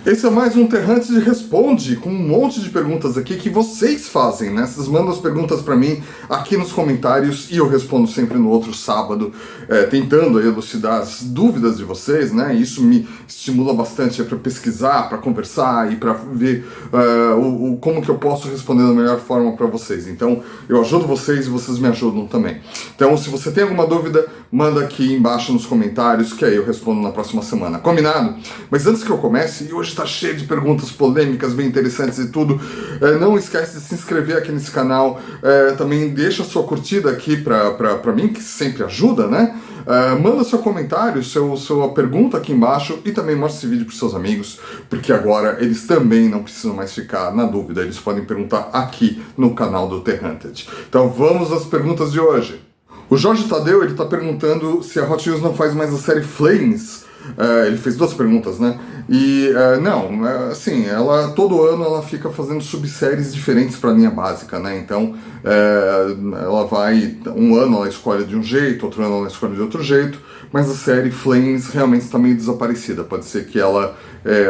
Esse é mais um Terrante Responde, com um monte de perguntas aqui que vocês fazem, né? Vocês mandam as perguntas pra mim aqui nos comentários e eu respondo sempre no outro sábado, tentando elucidar as dúvidas de vocês, né? E isso me estimula bastante para pesquisar, para conversar e para ver como que eu posso responder da melhor forma para vocês. Então, eu ajudo vocês e vocês me ajudam também. Então, se você tem alguma dúvida, manda aqui embaixo nos comentários, que aí eu respondo na próxima semana. Combinado? Mas antes que eu comece, e hoje está cheio de perguntas polêmicas, bem interessantes e tudo, não esquece de se inscrever aqui nesse canal, também deixa sua curtida aqui pra mim, que sempre ajuda, né? Manda seu comentário, sua pergunta aqui embaixo e também mostra esse vídeo para seus amigos, porque agora eles também não precisam mais ficar na dúvida, eles podem perguntar aqui no canal do The Hunted. Então vamos às perguntas de hoje. O Jorge Tadeu, ele tá perguntando se a Hot Wheels não faz mais a série Flames. Ele fez duas perguntas, né? E não, assim, todo ano ela fica fazendo subséries diferentes para a linha básica, né? Então ela vai, um ano ela escolhe de um jeito, outro ano ela escolhe de outro jeito, mas a série Flames realmente está meio desaparecida. Pode ser que ela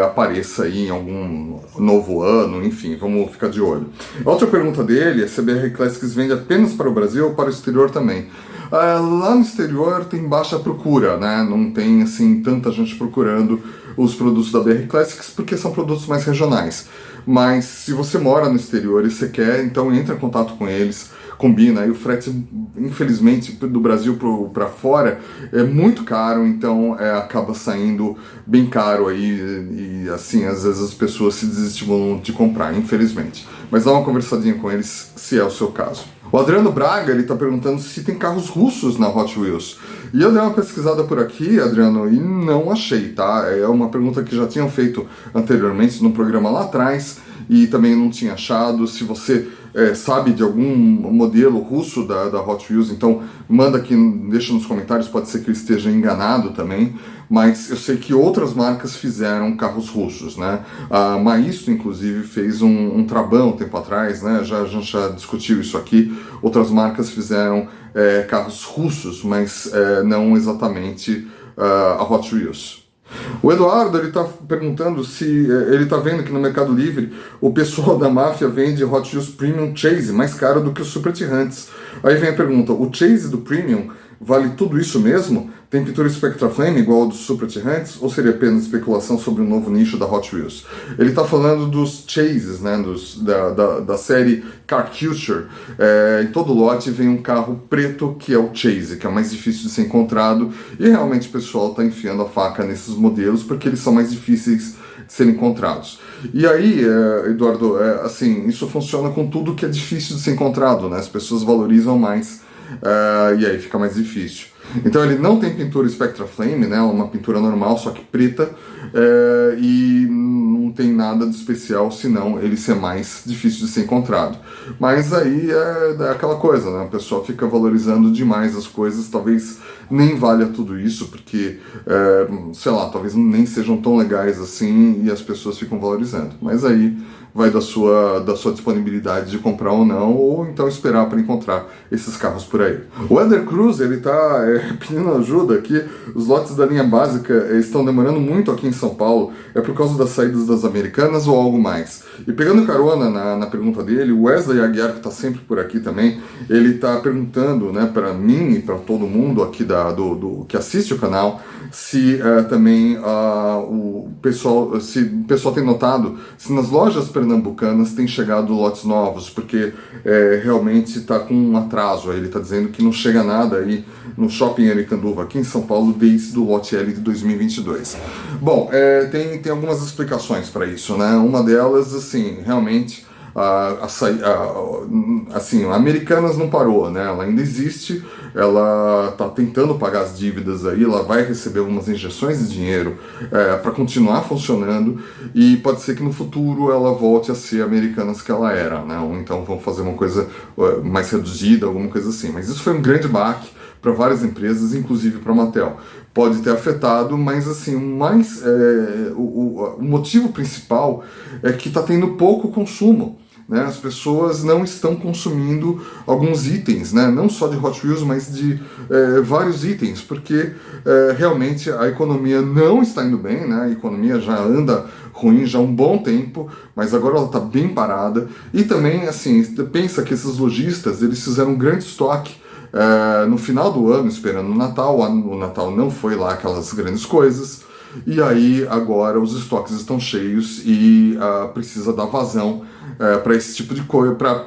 apareça aí em algum novo ano, enfim, vamos ficar de olho. A outra pergunta dele é se a BR Classics vende apenas para o Brasil ou para o exterior também. Lá no exterior tem baixa procura, né? Não tem assim tanta gente procurando os produtos da BR Classics porque são produtos mais regionais. Mas se você mora no exterior e você quer, então entra em contato com eles, combina. E o frete, infelizmente, do Brasil para fora é muito caro, então acaba saindo bem caro aí e assim, às vezes as pessoas se desestimulam de comprar, infelizmente. Mas dá uma conversadinha com eles se é o seu caso. O Adriano Braga, ele tá perguntando se tem carros russos na Hot Wheels. E eu dei uma pesquisada por aqui, Adriano, e não achei, tá? É uma pergunta que já tinham feito anteriormente no programa lá atrás, e também não tinha achado. Se você sabe de algum modelo russo da Hot Wheels, então manda aqui, deixa nos comentários, pode ser que eu esteja enganado também, mas eu sei que outras marcas fizeram carros russos, né? A Maisto, inclusive, fez um Trabant um tempo atrás, né? A gente já discutiu isso aqui. Outras marcas fizeram carros russos, mas não exatamente a Hot Wheels. O Eduardo, ele tá perguntando se ele tá vendo que no Mercado Livre o pessoal da máfia vende Hot Wheels Premium Chase mais caro do que o Super Tirantes. Aí vem a pergunta, o Chase do Premium vale tudo isso mesmo? Tem pintura Spectra Flame igual ao dos Super Tirantes ou seria apenas especulação sobre um novo nicho da Hot Wheels? Ele está falando dos Chases, né, da série Car Culture. Em todo lote vem um carro preto que é o Chase, que é o mais difícil de ser encontrado, e realmente o pessoal está enfiando a faca nesses modelos porque eles são mais difíceis de serem encontrados. E aí, Eduardo, assim, isso funciona com tudo que é difícil de ser encontrado, né? As pessoas valorizam mais e aí fica mais difícil. Então ele não tem pintura Spectra Flame, né? Uma pintura normal, só que preta, e não tem nada de especial, senão ele ser mais difícil de ser encontrado. Mas aí é aquela coisa, né? O pessoal fica valorizando demais as coisas, talvez nem valha tudo isso, porque, sei lá, talvez nem sejam tão legais assim e as pessoas ficam valorizando. Mas aí vai da sua disponibilidade de comprar ou não, ou então esperar para encontrar esses carros por aí. O Eder Cruz, ele tá pedindo ajuda aqui. Os lotes da linha básica estão demorando muito aqui em São Paulo. É por causa das saídas das Americanas ou algo mais? E pegando carona na pergunta dele, o Wesley Aguiar, que está sempre por aqui também, ele está perguntando, né, para mim e para todo mundo aqui que assiste o canal, se também o pessoal tem notado se nas lojas pernambucanas tem chegado lotes novos, porque realmente está com um atraso. Ele está dizendo que não chega nada aí no Shopping Aricanduva, aqui em São Paulo, desde o lote L de 2022. Bom, tem algumas explicações para isso, né? Uma delas, assim, realmente, assim, a Americanas não parou, né? Ela ainda existe, ela está tentando pagar as dívidas aí, ela vai receber algumas injeções de dinheiro para continuar funcionando, e pode ser que no futuro ela volte a ser a Americanas que ela era, né? Ou então vão fazer uma coisa mais reduzida, alguma coisa assim. Mas isso foi um grande baque para várias empresas, inclusive para a Mattel. Pode ter afetado, mas assim, o motivo principal é que está tendo pouco consumo. né? As pessoas não estão consumindo alguns itens, né? Não só de Hot Wheels, mas de vários itens, porque realmente a economia não está indo bem, né? A economia já anda ruim já há um bom tempo, mas agora ela está bem parada. E também, assim, pensa que esses lojistas, eles fizeram um grande estoque no final do ano, esperando o Natal. O Natal não foi lá aquelas grandes coisas. E aí agora os estoques estão cheios e precisa dar vazão para esse tipo de coisa, para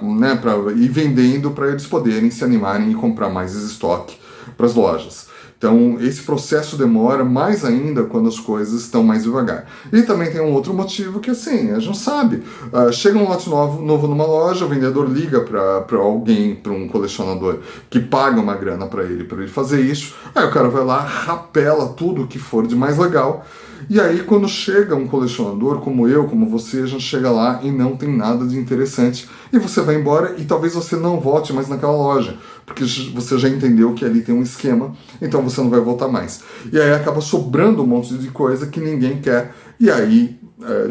ir vendendo, para eles poderem se animarem e comprar mais esse estoque para as lojas. Então, esse processo demora mais ainda quando as coisas estão mais devagar. E também tem um outro motivo que, assim, a gente sabe. Chega um lote novo numa loja, o vendedor liga para alguém, para um colecionador, que paga uma grana para ele fazer isso. Aí o cara vai lá, rapela tudo que for de mais legal. E aí, quando chega um colecionador, como eu, como você, a gente chega lá e não tem nada de interessante. E você vai embora e talvez você não volte mais naquela loja, porque você já entendeu que ali tem um esquema, então você não vai voltar mais. E aí acaba sobrando um monte de coisa que ninguém quer, e aí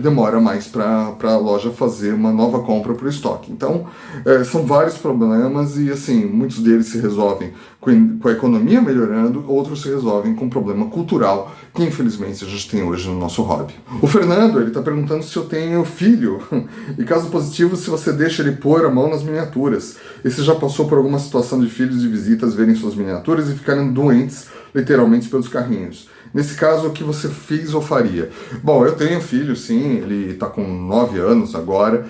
demora mais para a loja fazer uma nova compra para o estoque. Então, são vários problemas e, assim, muitos deles se resolvem com a economia melhorando, outros se resolvem com um problema cultural que, infelizmente, a gente tem hoje no nosso hobby. O Fernando, ele está perguntando se eu tenho filho, e caso positivo, se você deixa ele pôr a mão nas miniaturas, e se já passou por alguma situação de filhos de visitas verem suas miniaturas e ficarem doentes, literalmente, pelos carrinhos. Nesse caso, o que você fez ou faria? Bom, eu tenho filho, sim, ele está com 9 anos agora,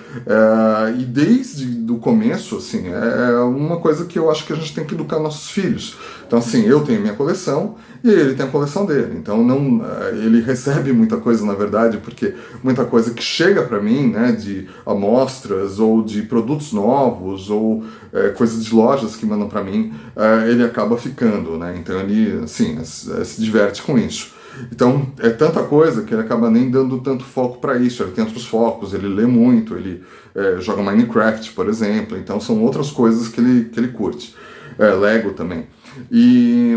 e desde o começo, assim, é uma coisa que eu acho que a gente tem que educar nossos filhos. Então, assim, eu tenho minha coleção e ele tem a coleção dele. Então, ele recebe muita coisa, na verdade, porque muita coisa que chega para mim, né, de amostras ou de produtos novos ou coisas de lojas que mandam para mim, ele acaba ficando, né? Então, ele, assim, se diverte com isso. Então, é tanta coisa que ele acaba nem dando tanto foco para isso. Ele tem outros focos, ele lê muito, ele joga Minecraft, por exemplo. Então, são outras coisas que ele curte. Lego também.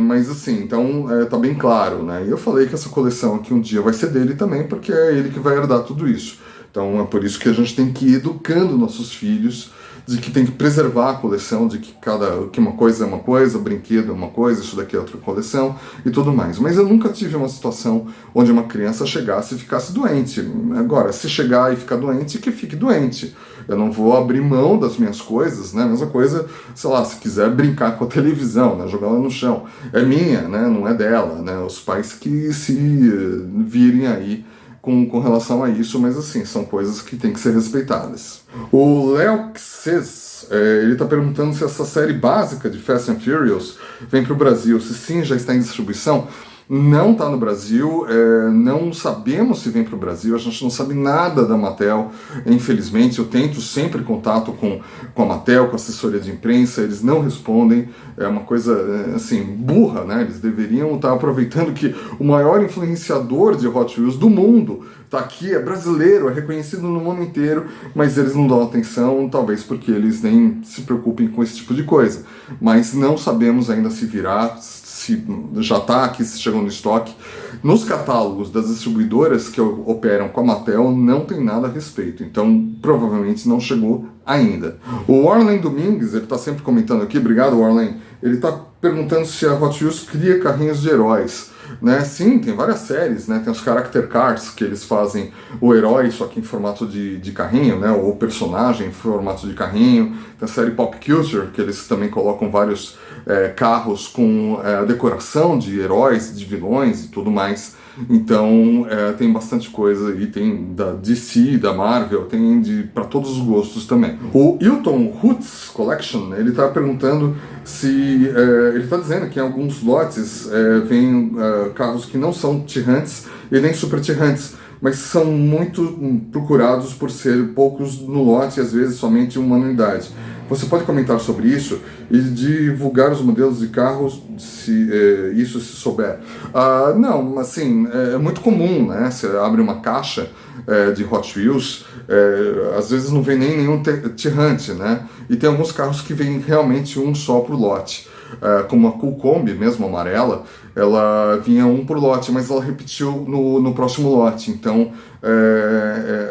Mas assim, então tá bem claro, né? E eu falei que essa coleção aqui um dia vai ser dele também, porque é ele que vai herdar tudo isso. Então é por isso que a gente tem que ir educando nossos filhos de que tem que preservar a coleção, de que uma coisa é uma coisa, brinquedo é uma coisa, isso daqui é outra coleção e tudo mais. Mas eu nunca tive uma situação onde uma criança chegasse e ficasse doente. Agora, se chegar e ficar doente, que fique doente. Eu não vou abrir mão das minhas coisas, né? A mesma coisa, sei lá, se quiser brincar com a televisão, né? Jogar ela no chão. É minha, né? Não é dela, né? Os pais que se virem aí com relação a isso, mas assim, são coisas que têm que ser respeitadas. O Léo Xes, ele está perguntando se essa série básica de Fast and Furious vem para o Brasil. Se sim, já está em distribuição. Não está no Brasil, não sabemos se vem para o Brasil, a gente não sabe nada da Mattel, infelizmente. Eu tento sempre contato com a Mattel, com a assessoria de imprensa, eles não respondem, é uma coisa assim, burra, né? Eles deveriam estar aproveitando que o maior influenciador de Hot Wheels do mundo está aqui, é brasileiro, é reconhecido no mundo inteiro, mas eles não dão atenção, talvez porque eles nem se preocupem com esse tipo de coisa. Mas não sabemos ainda se virá, se já está aqui, se chegou no estoque. Nos catálogos das distribuidoras que operam com a Mattel não tem nada a respeito, então provavelmente não chegou ainda. O Warlen Domingues, ele está sempre comentando aqui, obrigado Warlen, ele está perguntando se a Hot Wheels cria carrinhos de heróis. Né? Sim, tem várias séries, né? Tem os Character Cars, que eles fazem o herói, só que em formato de carrinho, né? Ou o personagem em formato de carrinho. Tem a série Pop Culture, que eles também colocam vários carros com decoração de heróis, de vilões e tudo mais. Então tem bastante coisa aí, tem da DC, da Marvel, tem para todos os gostos também. O Hilton Hoots Collection, ele está perguntando se ele está dizendo que em alguns lotes vem carros que não são T-Hunts e nem Super T-Hunts, mas são muito procurados por ser poucos no lote e às vezes somente uma unidade. Você pode comentar sobre isso e divulgar os modelos de carros, se isso se souber? Não, assim, é muito comum, né? Você abre uma caixa de Hot Wheels, às vezes não vem nem nenhum T-Hunt, né? E tem alguns carros que vem realmente um só por lote. Como a Cool Combi, mesmo amarela, ela vinha um por lote, mas ela repetiu no próximo lote. Então,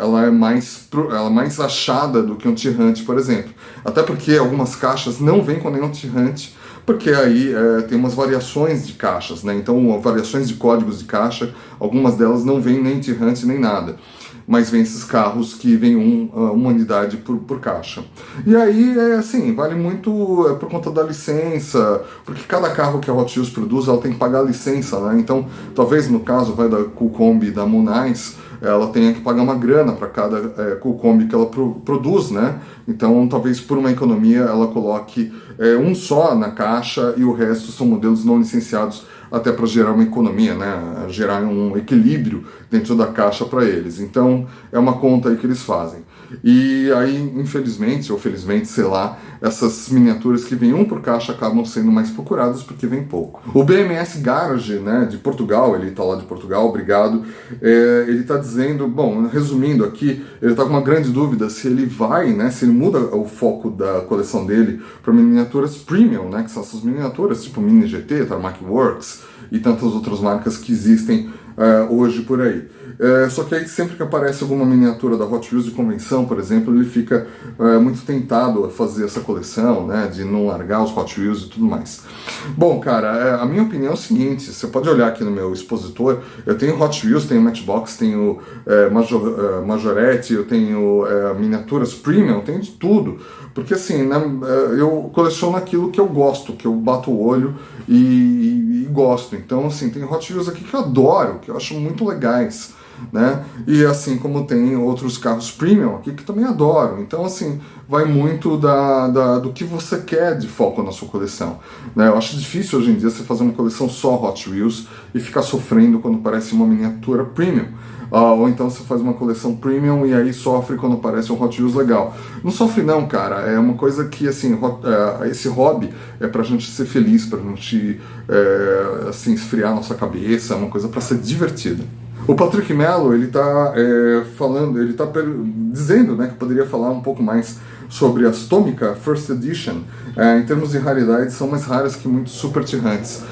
ela é mais achada do que um tirante, por exemplo. Até porque algumas caixas não vêm com nenhum tirante, porque aí tem umas variações de caixas, né? Então, variações de códigos de caixa, algumas delas não vêm nem tirante nem nada. Mas vem esses carros que vem uma unidade por caixa. E aí, assim, vale muito por conta da licença, porque cada carro que a Hot Wheels produz, ela tem que pagar a licença, né? Então, talvez no caso da Cool Combi e da Mooneyes, ela tenha que pagar uma grana para cada Cool Combi que ela produz, né? Então, talvez por uma economia, ela coloque um só na caixa e o resto são modelos não licenciados, até para gerar uma economia, né? Gerar um equilíbrio dentro da caixa para eles. Então, é uma conta aí que eles fazem. E aí, infelizmente, ou felizmente, sei lá, essas miniaturas que vêm um por caixa acabam sendo mais procuradas porque vem pouco. O BMS Garage, né, de Portugal, ele está lá de Portugal, obrigado, ele está dizendo, bom, resumindo aqui, ele está com uma grande dúvida se ele vai, né, se ele muda o foco da coleção dele para miniaturas premium, né, que são essas miniaturas tipo Mini GT, Tarmac Works e tantas outras marcas que existem hoje por aí. Só que aí sempre que aparece alguma miniatura da Hot Wheels de convenção, por exemplo, ele fica muito tentado a fazer essa coleção, né, de não largar os Hot Wheels e tudo mais. Bom, cara, a minha opinião é o seguinte, você pode olhar aqui no meu expositor, eu tenho Hot Wheels, tenho Matchbox, tenho Majorette, eu tenho miniaturas premium, tenho de tudo. Porque assim, né, eu coleciono aquilo que eu gosto, que eu bato o olho e gosto. Então, assim, tem Hot Wheels aqui que eu adoro, que eu acho muito legais, né? E assim como tem outros carros premium aqui que também adoro. Então, assim, vai muito do que você quer de foco na sua coleção, né? Eu acho difícil hoje em dia você fazer uma coleção só Hot Wheels e ficar sofrendo quando aparece uma miniatura premium. Ou então você faz uma coleção premium e aí sofre quando aparece um Hot Wheels legal. Não sofre não, cara. É uma coisa que, assim, esse hobby é pra gente ser feliz, pra gente assim, esfriar nossa cabeça, é uma coisa pra ser divertida. O Patrick Mello, ele tá falando, ele tá dizendo, né, que poderia falar um pouco mais sobre as Tomica First Edition. Em termos de raridade, são mais raras que muitos Super Tirrantes.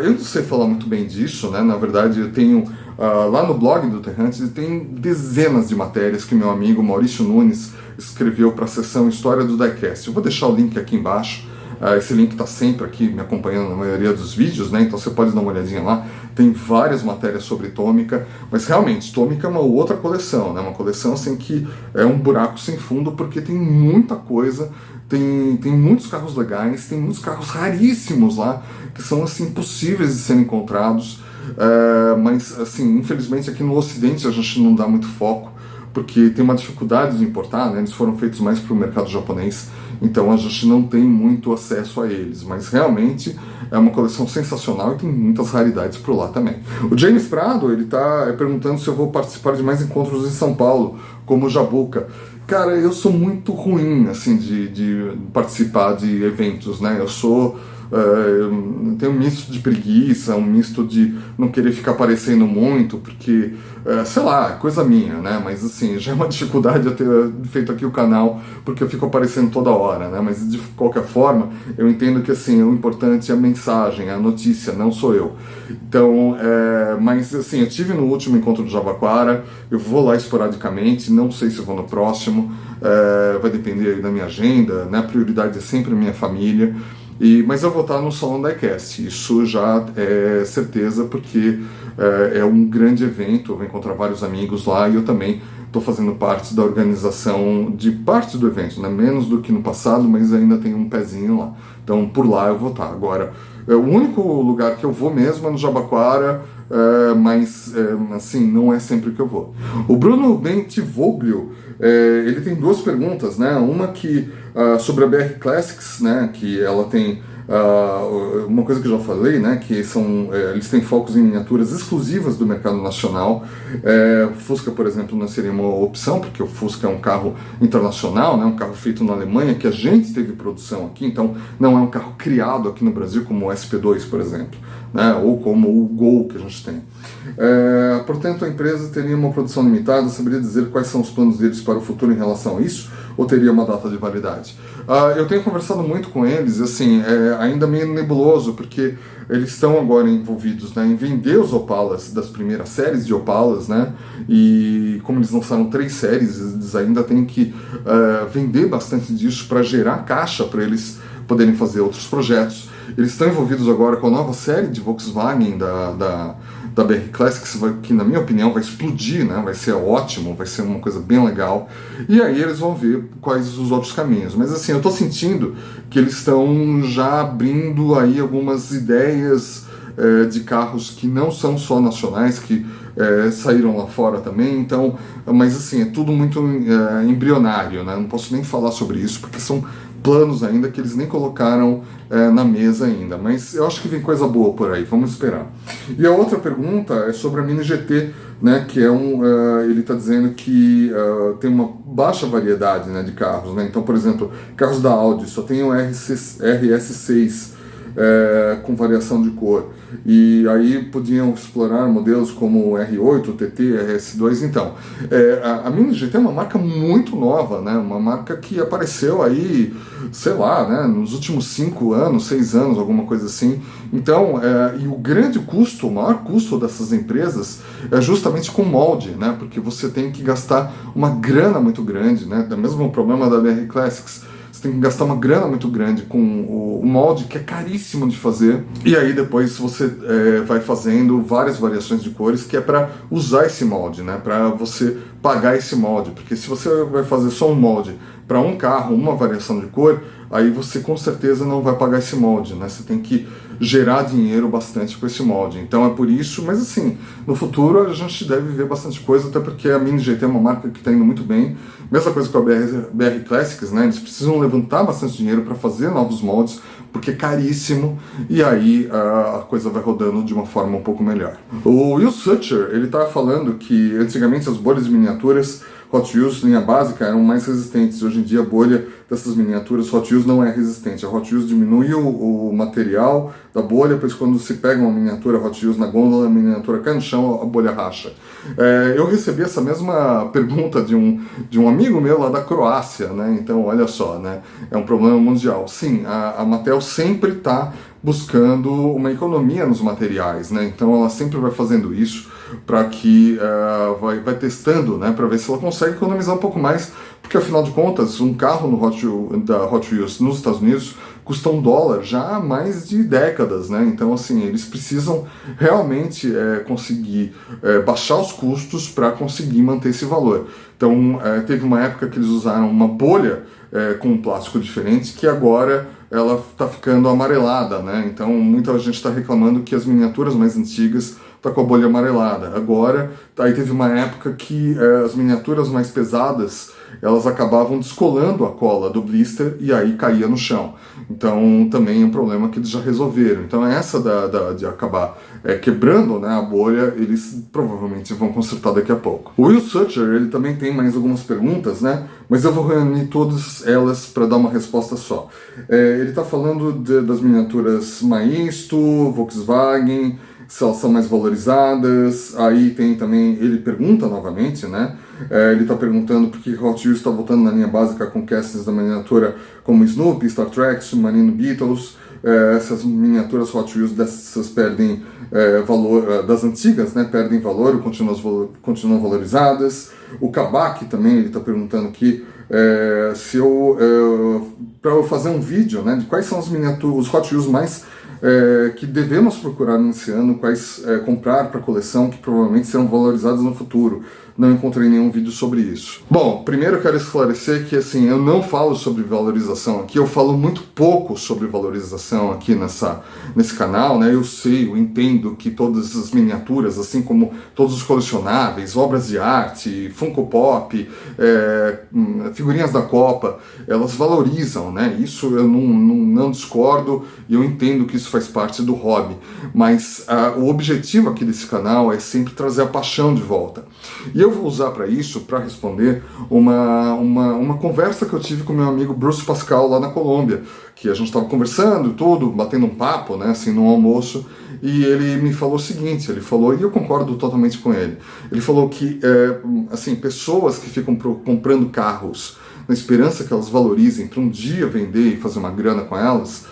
Eu não sei falar muito bem disso, né? Na verdade, eu tenho lá no blog do Terrantes, tem dezenas de matérias que meu amigo Maurício Nunes escreveu para a seção História do Diecast. Eu vou deixar o link aqui embaixo. Esse link está sempre aqui me acompanhando na maioria dos vídeos, né? Então você pode dar uma olhadinha lá. Tem várias matérias sobre Tomica, mas realmente Tomica é uma outra coleção, né? Uma coleção assim que é um buraco sem fundo porque tem muita coisa, tem muitos carros legais, tem muitos carros raríssimos lá que são assim impossíveis de serem encontrados. Mas assim, infelizmente aqui no Ocidente a gente não dá muito foco porque tem uma dificuldade de importar, né? Eles foram feitos mais para o mercado japonês, então a gente não tem muito acesso a eles, mas realmente é uma coleção sensacional e tem muitas raridades por lá também. O James Prado, ele tá perguntando se eu vou participar de mais encontros em São Paulo, como o Jabuca. Cara, eu sou muito ruim, assim, de participar de eventos, né? Eu tenho um misto de preguiça, um misto de não querer ficar aparecendo muito, porque, sei lá, coisa minha, né? Mas assim, já é uma dificuldade eu ter feito aqui o canal, porque eu fico aparecendo toda hora, né? Mas de qualquer forma, eu entendo que assim, o importante é a mensagem, é a notícia, não sou eu. Então, mas assim, eu estive no último encontro do Jabaquara, eu vou lá esporadicamente, não sei se vou no próximo, vai depender aí da minha agenda, né? A prioridade é sempre a minha família. Mas eu vou estar no Salão Diecast, isso já é certeza, porque é um grande evento, eu vou encontrar vários amigos lá e eu também estou fazendo parte da organização de parte do evento, né? Menos do que no passado, mas ainda tenho um pezinho lá. Então por lá eu vou estar. Agora, o único lugar que eu vou mesmo é no Jabaquara, mas assim, não é sempre que eu vou. O Bruno Bentivoglio, ele tem duas perguntas, né? Uma que sobre a BR Classics, né? Que ela tem uma coisa que eu já falei, né? Que eles têm focos em miniaturas exclusivas do mercado nacional. O Fusca, por exemplo, não seria uma opção, porque o Fusca é um carro internacional, né? Um carro feito na Alemanha, que a gente teve produção aqui, então não é um carro criado aqui no Brasil como o SP2, por exemplo. né? Ou como o Gol que a gente tem. Portanto, a empresa teria uma produção limitada, saberia dizer quais são os planos deles para o futuro em relação a isso? Ou teria uma data de validade? Eu tenho conversado muito com eles, assim, ainda meio nebuloso, porque eles estão agora envolvidos, né, em vender os Opalas das primeiras séries de Opalas, né, e como eles lançaram 3 séries, eles ainda têm que vender bastante disso para gerar caixa para eles poderem fazer outros projetos. Eles estão envolvidos agora com a nova série de Volkswagen da BR Classics, que na minha opinião vai explodir, né? Vai ser ótimo, vai ser uma coisa bem legal. E aí eles vão ver quais os outros caminhos. Mas assim, eu estou sentindo que eles estão já abrindo aí algumas ideias de carros que não são só nacionais, que saíram lá fora também. Então, mas assim, é tudo muito embrionário, né? Não posso nem falar sobre isso, porque são planos ainda que eles nem colocaram na mesa ainda, mas eu acho que vem coisa boa por aí, vamos esperar. E a outra pergunta é sobre a Mini GT, né, que é ele está dizendo que tem uma baixa variedade, né, de carros, né? Então, por exemplo, carros da Audi só tem o RS6 com variação de cor, e aí podiam explorar modelos como o R8, o TT, RS2. Então, a Mini GT é uma marca muito nova, né? Uma marca que apareceu aí, sei lá, né? Nos últimos 5 anos, 6 anos, alguma coisa assim. Então, e o grande custo, o maior custo dessas empresas é justamente com molde, né? Porque você tem que gastar uma grana muito grande, né? Do mesmo problema da BR Classics. Você tem que gastar uma grana muito grande com o molde, que é caríssimo de fazer. E aí depois você vai fazendo várias variações de cores, que é para usar esse molde, né? Para você pagar esse molde. Porque se você vai fazer só um molde para um carro, uma variação de cor, aí você com certeza não vai pagar esse molde, né? Você tem que gerar dinheiro bastante com esse molde. Então é por isso, mas assim, no futuro a gente deve ver bastante coisa, até porque a Mini GT é uma marca que está indo muito bem. Mesma coisa com a BR Classics, né? Eles precisam levantar bastante dinheiro para fazer novos moldes, porque é caríssimo, e aí a coisa vai rodando de uma forma um pouco melhor. O Will Sutcher, ele tá falando que antigamente as bolhas de miniaturas Hot Wheels linha básica eram mais resistentes. Hoje em dia a bolha dessas miniaturas Hot Wheels não é resistente. A Hot Wheels diminui o material da bolha, pois quando se pega uma miniatura Hot Wheels na gôndola, a miniatura cai no chão, a bolha racha. Eu recebi essa mesma pergunta de um amigo meu lá da Croácia, né? Então olha só, né? É um problema mundial. Sim, a Mattel sempre está buscando uma economia nos materiais, né? Então ela sempre vai fazendo isso para que vai testando, né, para ver se ela consegue economizar um pouco mais, porque afinal de contas um carro da Hot Wheels nos Estados Unidos custa $1 já há mais de décadas, né? Então assim, eles precisam realmente conseguir baixar os custos para conseguir manter esse valor. Então teve uma época que eles usaram uma bolha com um plástico diferente, que agora ela está ficando amarelada, né? Então muita gente está reclamando que as miniaturas mais antigas tá com a bolha amarelada. Agora, aí teve uma época que as miniaturas mais pesadas, elas acabavam descolando a cola do blister e aí caía no chão. Então também é um problema que eles já resolveram. Então essa de acabar quebrando, né, a bolha, eles provavelmente vão consertar daqui a pouco. O Will Sutcher, ele também tem mais algumas perguntas, né, mas eu vou reunir todas elas para dar uma resposta só. Ele está falando das miniaturas Maisto, Volkswagen, se elas são mais valorizadas. Aí tem também, ele pergunta novamente, né? Ele está perguntando por que Hot Wheels está voltando na linha básica com castings da miniatura como Snoopy, Star Trek, Submarino, Beatles. Essas miniaturas Hot Wheels dessas perdem valor, das antigas, né? Perdem valor, continuam valorizadas. O Kabak também, ele está perguntando aqui se para eu fazer um vídeo, né, de quais são as miniaturas, os Hot Wheels mais que devemos procurar nesse ano, quais comprar para coleção, que provavelmente serão valorizados no futuro. Não encontrei nenhum vídeo sobre isso. Bom, primeiro eu quero esclarecer que assim, eu não falo sobre valorização aqui, eu falo muito pouco sobre valorização aqui nesse canal, né? Eu sei, eu entendo que todas as miniaturas, assim como todos os colecionáveis, obras de arte, Funko Pop, figurinhas da Copa, elas valorizam, né? Isso eu não discordo, e eu entendo que isso isso faz parte do hobby, mas o objetivo aqui desse canal é sempre trazer a paixão de volta. E eu vou usar para isso, para responder uma conversa que eu tive com meu amigo Bruce Pascal lá na Colômbia, que a gente estava conversando tudo, batendo um papo, né, assim, no almoço, e ele me falou o seguinte, ele falou, e eu concordo totalmente com ele, ele falou que, assim, pessoas que ficam comprando carros na esperança que elas valorizem para um dia vender e fazer uma grana com elas,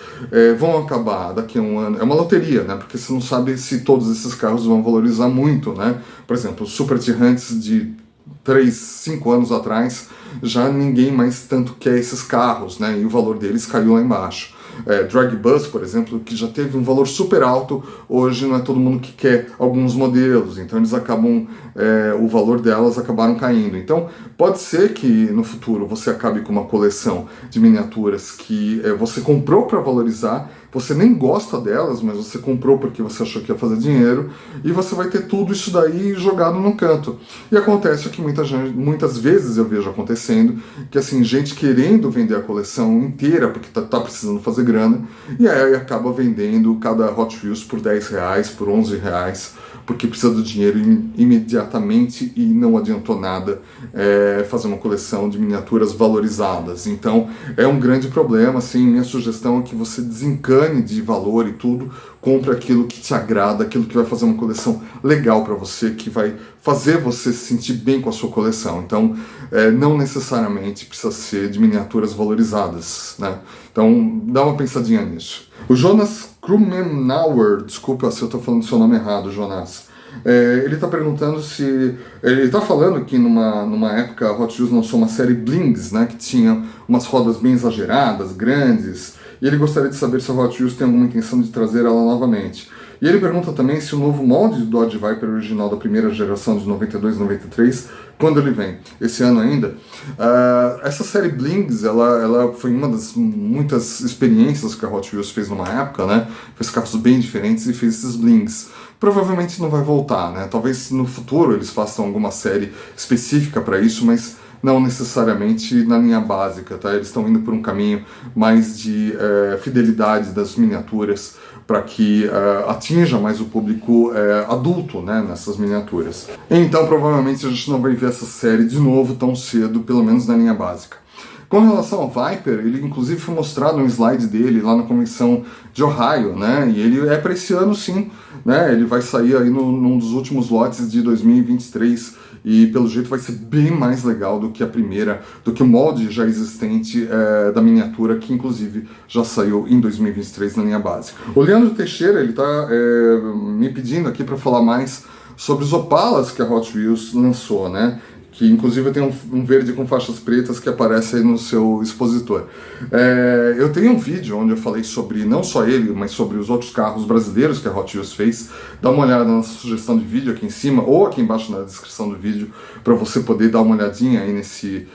vão acabar daqui a um ano. É uma loteria, né? Porque você não sabe se todos esses carros vão valorizar muito, né? Por exemplo, os Super Tihantes de 3, 5 anos atrás, já ninguém mais tanto quer esses carros, né? E o valor deles caiu lá embaixo. Drag Bus, por exemplo, que já teve um valor super alto, hoje não é todo mundo que quer alguns modelos, então eles acabam, o valor delas acabaram caindo. Então pode ser que no futuro você acabe com uma coleção de miniaturas que você comprou para valorizar, você nem gosta delas, mas você comprou porque você achou que ia fazer dinheiro, e você vai ter tudo isso daí jogado num canto. E acontece o que muitas vezes eu vejo acontecendo, que assim, gente querendo vender a coleção inteira porque tá precisando fazer grana, e aí acaba vendendo cada Hot Wheels por R$10, por R$11, porque precisa do dinheiro imediatamente e não adiantou nada fazer uma coleção de miniaturas valorizadas. Então é um grande problema, assim, minha sugestão é que você desencane de valor e tudo, compre aquilo que te agrada, aquilo que vai fazer uma coleção legal para você, que vai fazer você se sentir bem com a sua coleção. Então, não necessariamente precisa ser de miniaturas valorizadas, né? Então, dá uma pensadinha nisso. O Jonas Krumenauer, desculpa se eu estou falando o seu nome errado, Jonas. Ele está perguntando se... Ele está falando que numa época a Hot Wheels lançou uma série Blings, né, que tinha umas rodas bem exageradas, grandes, e ele gostaria de saber se a Hot Wheels tem alguma intenção de trazer ela novamente. E ele pergunta também se o novo molde do Dodge Viper original da primeira geração de 92 e 93, quando ele vem? Esse ano ainda? Essa série Blings, ela foi uma das muitas experiências que a Hot Wheels fez numa época, né? Fez carros bem diferentes e fez esses Blings. Provavelmente não vai voltar, né? Talvez no futuro eles façam alguma série específica para isso, mas não necessariamente na linha básica, tá? Eles estão indo por um caminho mais de fidelidade das miniaturas para que atinja mais o público adulto, né, nessas miniaturas. Então provavelmente a gente não vai ver essa série de novo tão cedo, pelo menos na linha básica. Com relação ao Viper, ele inclusive foi mostrado um slide dele lá na convenção de Ohio, né? E ele é para esse ano sim, né? Ele vai sair aí num dos últimos lotes de 2023 e pelo jeito vai ser bem mais legal do que a primeira, do que o molde já existente da miniatura, que inclusive já saiu em 2023 na linha básica. O Leandro Teixeira, ele tá me pedindo aqui para falar mais sobre os Opalas que a Hot Wheels lançou, né? Que inclusive tem um verde com faixas pretas que aparece aí no seu expositor. Eu tenho um vídeo onde eu falei sobre, não só ele, mas sobre os outros carros brasileiros que a Hot Wheels fez. Dá uma olhada na sugestão de vídeo aqui em cima, ou aqui embaixo na descrição do vídeo, para você poder dar uma olhadinha aí nesse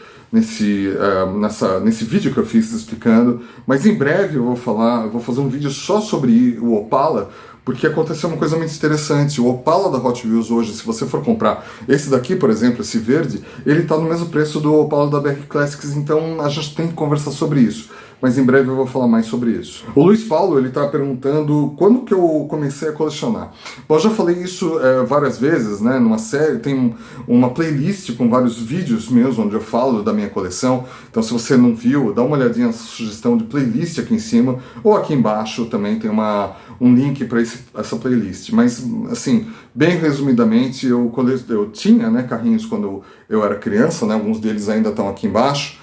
vídeo que eu fiz explicando. Mas em breve eu vou fazer um vídeo só sobre o Opala, porque aconteceu uma coisa muito interessante. O Opala da Hot Wheels hoje, se você for comprar esse daqui, por exemplo, esse verde, ele está no mesmo preço do Opala da BR Classics, então a gente tem que conversar sobre isso. Mas em breve eu vou falar mais sobre isso. O Luiz Paulo, ele está perguntando quando que eu comecei a colecionar. Bom, eu já falei isso várias vezes, né? Numa série, tem uma playlist com vários vídeos meus onde eu falo da minha coleção. Então se você não viu, dá uma olhadinha nessa sugestão de playlist aqui em cima, ou aqui embaixo também tem um link para essa playlist. Mas, assim, bem resumidamente, eu tinha, né, carrinhos quando eu era criança, né? Alguns deles ainda estão aqui embaixo.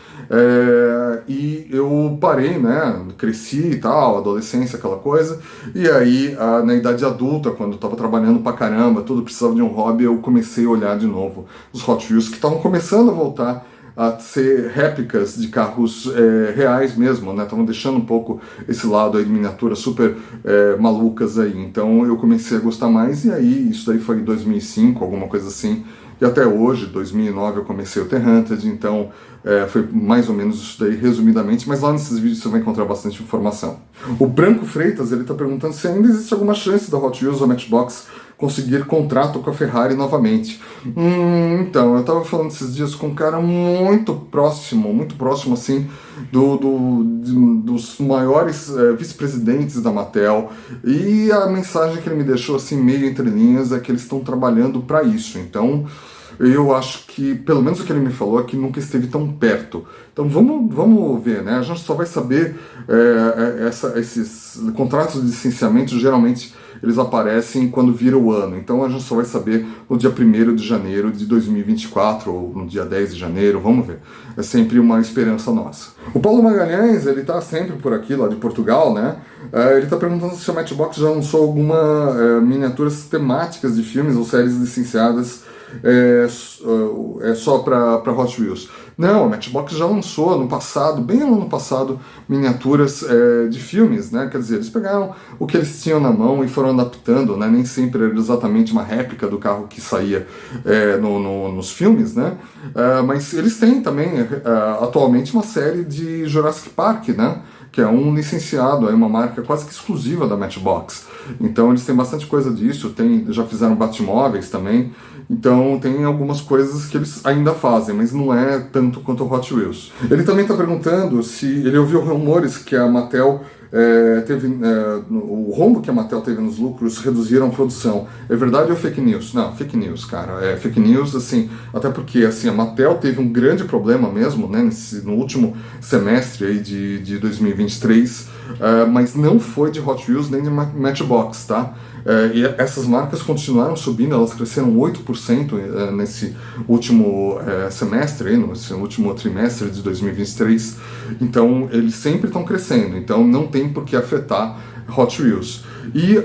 E eu parei, né, cresci e tal, adolescência, aquela coisa, e aí na idade adulta, quando eu estava trabalhando pra caramba, tudo precisava de um hobby, eu comecei a olhar de novo os Hot Wheels que estavam começando a voltar a ser réplicas de carros reais mesmo, né? Estavam deixando um pouco esse lado aí de miniaturas super malucas aí, então eu comecei a gostar mais, e aí isso daí foi em 2005, alguma coisa assim. E até hoje, 2009, eu comecei o The-Hunted, então foi mais ou menos isso daí, resumidamente, mas lá nesses vídeos você vai encontrar bastante informação. O Branco Freitas, ele está perguntando se ainda existe alguma chance da Hot Wheels ou Matchbox conseguir contrato com a Ferrari novamente. Então, eu estava falando esses dias com um cara muito próximo assim, dos maiores vice-presidentes da Mattel, e a mensagem que ele me deixou assim meio entre linhas é que eles estão trabalhando para isso. Então eu acho que, pelo menos o que ele me falou, é que nunca esteve tão perto. Então vamos ver, né? A gente só vai saber, esses contratos de licenciamento, geralmente eles aparecem quando vira o ano. Então a gente só vai saber no dia 1º de janeiro de 2024, ou no dia 10 de janeiro, vamos ver. É sempre uma esperança nossa. O Paulo Magalhães, ele tá sempre por aqui, lá de Portugal, né? Ele tá perguntando se a Matchbox já lançou alguma miniaturas temáticas de filmes ou séries licenciadas só para Hot Wheels. Não, a Matchbox já lançou no passado, bem no ano passado, miniaturas de filmes, né? Quer dizer, eles pegaram o que eles tinham na mão e foram adaptando, né? Nem sempre era exatamente uma réplica do carro que saía nos filmes, né? Mas eles têm também, atualmente, uma série de Jurassic Park, né? Que é um licenciado, é uma marca quase que exclusiva da Matchbox. Então eles têm bastante coisa disso, já fizeram Batmóveis também, então tem algumas coisas que eles ainda fazem, mas não é tanto quanto o Hot Wheels. Ele também está perguntando se ele ouviu rumores que a Mattel o rombo que a Mattel teve nos lucros reduziram a produção. É verdade ou fake news? Não, fake news, cara. É fake news, assim, até porque assim, a Mattel teve um grande problema mesmo, né, no último semestre aí de 2023, mas não foi de Hot Wheels nem de Matchbox, tá? E essas marcas continuaram subindo, elas cresceram 8% nesse último semestre, nesse último trimestre de 2023. Então, eles sempre estão crescendo, então não tem por que afetar Hot Wheels. E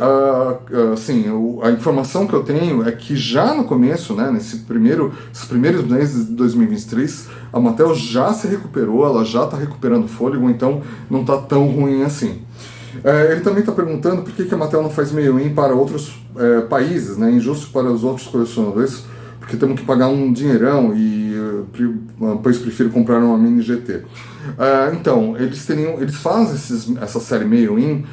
assim, a informação que eu tenho é que já no começo, né, esses primeiros meses de 2023, a Mattel já se recuperou, ela já está recuperando fôlego, então não está tão ruim assim. Ele também está perguntando por que a Mattel não faz mail-in para outros países, né? Injusto para os outros colecionadores, porque temos que pagar um dinheirão e depois prefiro comprar uma mini GT. Então, eles fazem essa série mail-in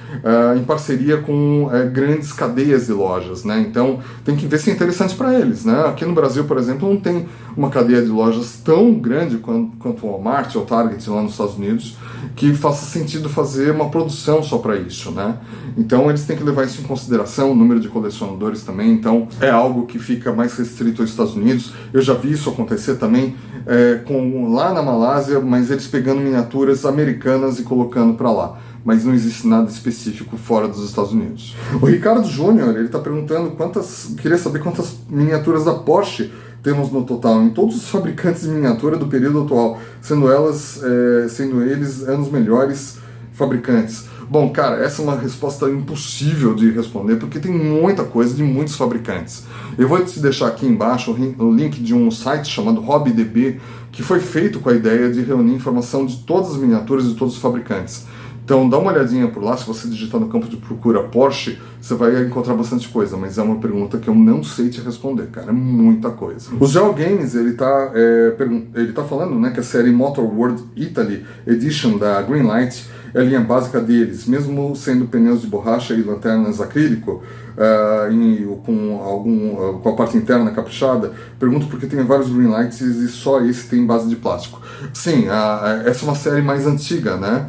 em parceria com grandes cadeias de lojas, né? Então tem que ver se é interessante para eles, né? Aqui no Brasil, por exemplo, não tem uma cadeia de lojas tão grande quanto o Walmart ou Target lá nos Estados Unidos que faça sentido fazer uma produção só para isso, né? Então eles têm que levar isso em consideração, o número de colecionadores também. Então é algo que fica mais restrito aos Estados Unidos. Eu já vi isso acontecer também lá na Malásia, mas eles pegando miniaturas americanas e colocando para lá. Mas não existe nada específico fora dos Estados Unidos. O Ricardo Júnior, ele está perguntando queria saber quantas miniaturas da Porsche temos no total, em todos os fabricantes de miniatura do período atual, sendo eles anos melhores fabricantes. Bom, cara, essa é uma resposta impossível de responder, porque tem muita coisa de muitos fabricantes. Eu vou te deixar aqui embaixo o link de um site chamado HobbyDB, que foi feito com a ideia de reunir informação de todas as miniaturas de todos os fabricantes. Então dá uma olhadinha por lá, se você digitar no campo de procura Porsche, você vai encontrar bastante coisa, mas é uma pergunta que eu não sei te responder, cara, é muita coisa. O Geo Games, ele tá falando, né, que a série Motor World Italy Edition da Greenlight é a linha básica deles, mesmo sendo pneus de borracha e lanternas acrílico, com a parte interna caprichada. Pergunto porque tem vários Greenlights e só esse tem base de plástico. Sim, essa é uma série mais antiga, né?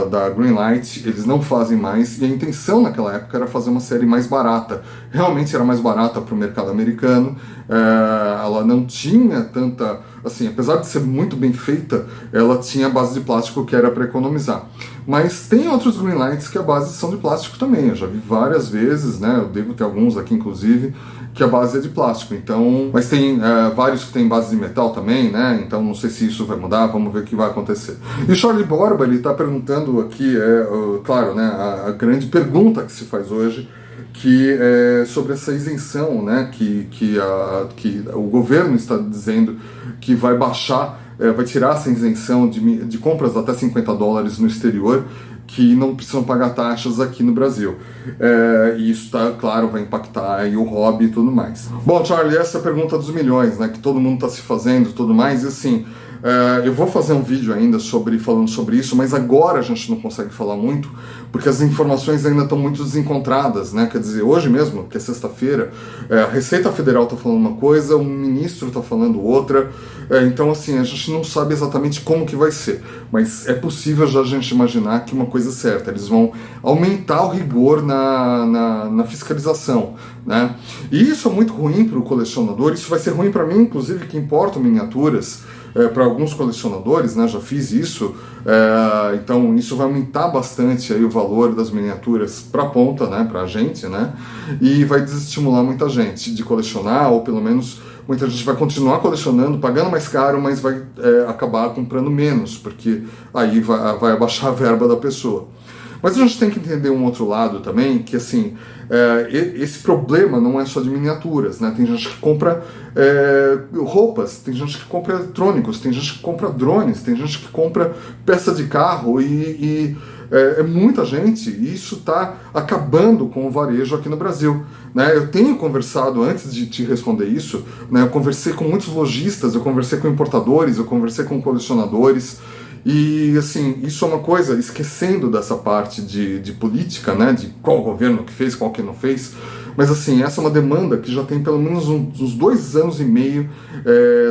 Da Greenlight, eles não fazem mais, e a intenção naquela época era fazer uma série mais barata. Realmente era mais barata para o mercado americano, ela não tinha tanta, assim, apesar de ser muito bem feita, ela tinha base de plástico que era para economizar. Mas tem outros Greenlights que a base são de plástico também, eu já vi várias vezes, né, eu devo ter alguns aqui inclusive, que a base é de plástico, então, mas tem vários que tem base de metal também, né, então não sei se isso vai mudar, vamos ver o que vai acontecer. E o Charlie Borba, ele está perguntando aqui, claro, né, a grande pergunta que se faz hoje, que é sobre essa isenção, né, que o governo está dizendo que vai baixar, vai tirar essa isenção de compras até $50 no exterior, que não precisam pagar taxas aqui no Brasil. E isso, claro, vai impactar aí o hobby e tudo mais. Bom, Charlie, essa é a pergunta dos milhões, né, que todo mundo está se fazendo e tudo mais, e assim, Eu vou fazer um vídeo ainda falando sobre isso, mas agora a gente não consegue falar muito, porque as informações ainda estão muito desencontradas, né? Quer dizer, hoje mesmo, que é sexta-feira, a Receita Federal está falando uma coisa, o ministro está falando outra, então assim, a gente não sabe exatamente como que vai ser, mas é possível já a gente imaginar que uma coisa é certa, eles vão aumentar o rigor na fiscalização, né? E isso é muito ruim para o colecionador, isso vai ser ruim para mim, inclusive, que importo miniaturas, para alguns colecionadores, né, já fiz isso, então isso vai aumentar bastante aí o valor das miniaturas para a ponta, né, para a gente, né, e vai desestimular muita gente de colecionar, ou pelo menos muita gente vai continuar colecionando, pagando mais caro, mas vai acabar comprando menos, porque aí vai abaixar a verba da pessoa. Mas a gente tem que entender um outro lado também, que assim, esse problema não é só de miniaturas, né? Tem gente que compra roupas, tem gente que compra eletrônicos, tem gente que compra drones, tem gente que compra peça de carro é muita gente, e isso está acabando com o varejo aqui no Brasil, né? Eu tenho conversado, antes de te responder isso, né, eu conversei com muitos lojistas, eu conversei com importadores, eu conversei com colecionadores, e assim, isso é uma coisa, esquecendo dessa parte de política, né, de qual governo que fez, qual que não fez, mas assim, essa é uma demanda que já tem pelo menos uns 2 anos e meio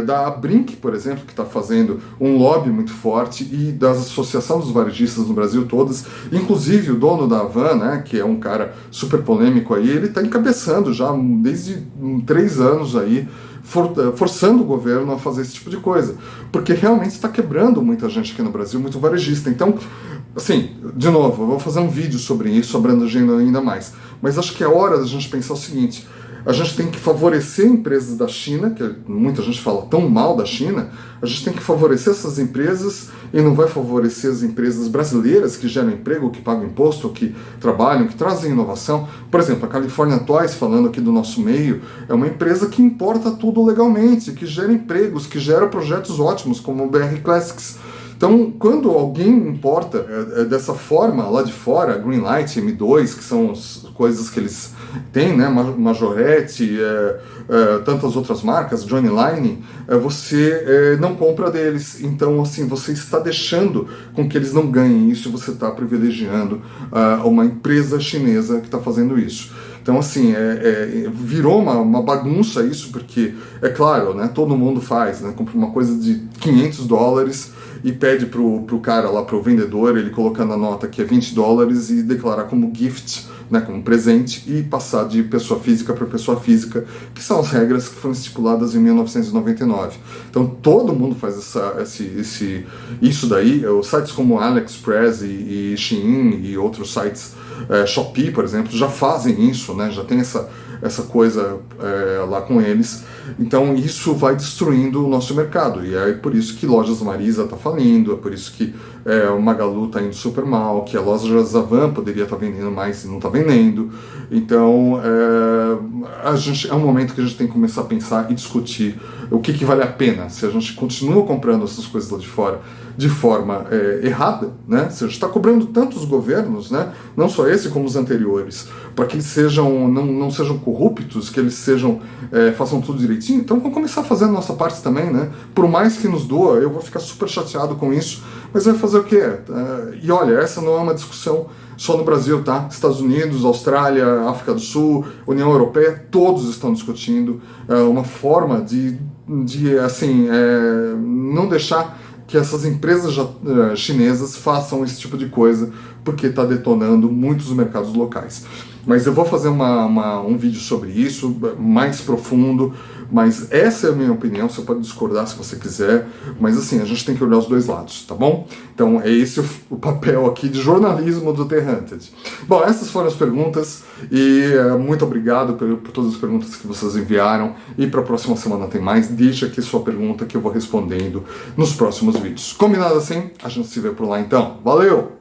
da Brink, por exemplo, que está fazendo um lobby muito forte, e da Associação dos Varejistas no Brasil todas, inclusive o dono da Havan, né, que é um cara super polêmico aí, ele está encabeçando já desde 3 anos aí, forçando o governo a fazer esse tipo de coisa, porque realmente está quebrando muita gente aqui no Brasil, muito varejista. Então, assim, de novo, eu vou fazer um vídeo sobre isso, abrangendo ainda mais, mas acho que é hora da gente pensar o seguinte: a gente tem que favorecer empresas da China, que muita gente fala tão mal da China, a gente tem que favorecer essas empresas e não vai favorecer as empresas brasileiras que geram emprego, que pagam imposto, que trabalham, que trazem inovação. Por exemplo, a California Toys, falando aqui do nosso meio, é uma empresa que importa tudo legalmente, que gera empregos, que gera projetos ótimos, como o BR Classics. Então, quando alguém importa dessa forma lá de fora, Greenlight, M2, que são as coisas que eles têm, né, Majorette, tantas outras marcas, Johnny Line, você não compra deles. Então, assim, você está deixando com que eles não ganhem isso, você está privilegiando uma empresa chinesa que está fazendo isso. Então, assim, virou uma bagunça isso, porque, é claro, né, todo mundo faz, né, compra uma coisa de $500 e pede pro cara lá, pro vendedor, ele colocar na nota que é $20 e declarar como gift, né, como presente, e passar de pessoa física para pessoa física, que são as regras que foram estipuladas em 1999. Então todo mundo faz isso daí. Os sites como AliExpress e Shein e outros sites, Shopee, por exemplo, já fazem isso, né, já tem essa coisa lá com eles. Então isso vai destruindo o nosso mercado, e é por isso que Lojas Marisa está falindo, é por isso que o Magalu está indo super mal, que a loja Zavan poderia estar vendendo mais e não está vendendo. Então é um momento que a gente tem que começar a pensar e discutir o que vale a pena, se a gente continua comprando essas coisas lá de fora de forma errada, né? Se a gente está cobrando tantos governos, né? Não só esse como os anteriores, para que eles não sejam corruptos, que eles façam tudo direitinho, então vamos começar a fazer a nossa parte também, né? Por mais que nos doa, eu vou ficar super chateado com isso, mas vai fazer o quê? E olha, essa não é uma discussão só no Brasil, tá? Estados Unidos, Austrália, África do Sul, União Europeia, todos estão discutindo uma forma de não deixar que essas empresas chinesas façam esse tipo de coisa, porque está detonando muitos mercados locais. Mas eu vou fazer um vídeo sobre isso, mais profundo, mas essa é a minha opinião, você pode discordar se você quiser, mas assim, a gente tem que olhar os dois lados, tá bom? Então é esse o papel aqui de jornalismo do The Hunted. Bom, essas foram as perguntas, e muito obrigado por todas as perguntas que vocês enviaram, e para a próxima semana tem mais. Deixa aqui sua pergunta que eu vou respondendo nos próximos vídeos. Combinado assim? A gente se vê por lá então. Valeu!